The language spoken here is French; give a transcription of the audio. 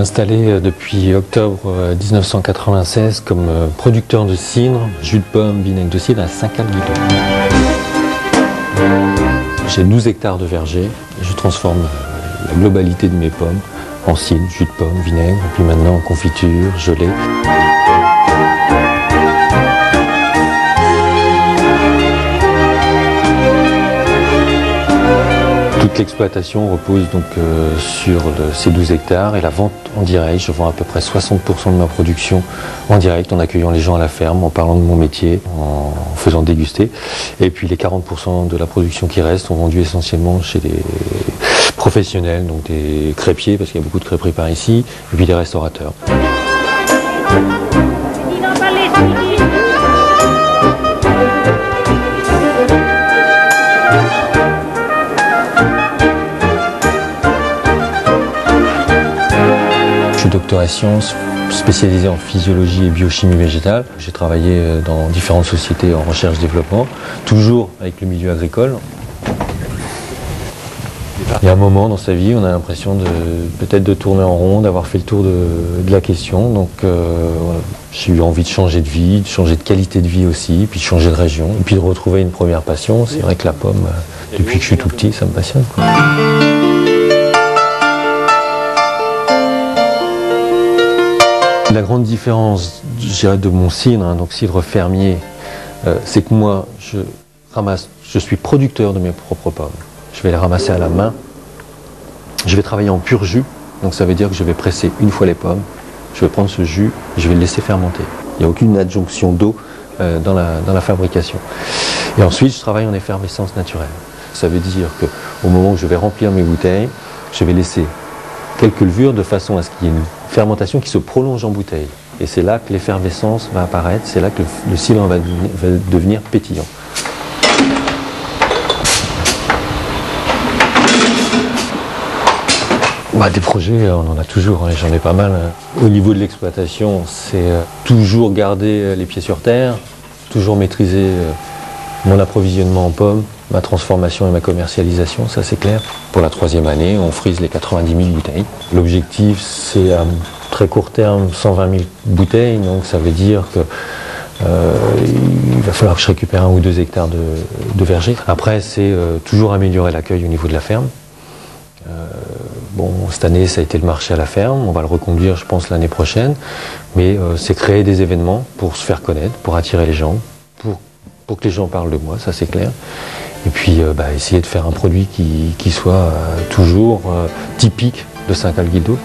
installé depuis octobre 1996 comme producteur de cidre, jus de pomme, vinaigre de cidre à Saint-Calguidot. J'ai 12 hectares de verger. Je transforme la globalité de mes pommes en cidre, jus de pomme, vinaigre, et puis maintenant en confiture, gelée. Toute l'exploitation repose donc sur ces 12 hectares et la vente en direct. Je vends à peu près 60% de ma production en direct, en accueillant les gens à la ferme, en parlant de mon métier, en faisant déguster. Et puis les 40% de la production qui reste sont vendus essentiellement chez des professionnels, donc des crêpiers, parce qu'il y a beaucoup de crêperies par ici, et puis des restaurateurs. Je suis docteur en sciences, spécialisé en physiologie et biochimie végétale. J'ai travaillé dans différentes sociétés en recherche-développement, toujours avec le milieu agricole. Il y a un moment dans sa vie, on a l'impression peut-être de tourner en rond, d'avoir fait le tour de la question. Donc voilà. J'ai eu envie de changer de vie, de changer de qualité de vie aussi, puis de changer de région, et puis de retrouver une première passion. C'est vrai que la pomme, depuis que je suis tout petit, ça me passionne, quoi. La grande différence, je dirais, de mon cidre, donc cidre fermier, c'est que moi, je suis producteur de mes propres pommes. Je vais les ramasser à la main. Je vais travailler en pur jus, donc ça veut dire que je vais presser une fois les pommes. Je vais prendre ce jus et je vais le laisser fermenter. Il n'y a aucune adjonction d'eau dans la fabrication. Et ensuite, je travaille en effervescence naturelle. Ça veut dire qu'au moment où je vais remplir mes bouteilles, je vais laisser quelques levures de façon à ce qu'il y ait une fermentation qui se prolonge en bouteille. Et c'est là que l'effervescence va apparaître, c'est là que le cidre va devenir pétillant. Des projets, on en a toujours, hein, j'en ai pas mal. Au niveau de l'exploitation, c'est toujours garder les pieds sur terre, toujours maîtriser mon approvisionnement en pommes, ma transformation et ma commercialisation, ça c'est clair. Pour la 3e année, on frise les 90 000 bouteilles. L'objectif, c'est à très court terme 120 000 bouteilles, donc ça veut dire que il va falloir que je récupère 1 ou 2 hectares de verger. Après, c'est toujours améliorer l'accueil au niveau de la ferme. Cette année, ça a été le marché à la ferme. On va le reconduire, je pense, l'année prochaine. Mais c'est créer des événements pour se faire connaître, pour attirer les gens, pour que les gens parlent de moi, ça c'est clair. Et puis, essayer de faire un produit qui soit toujours typique de Saint-Calguidot.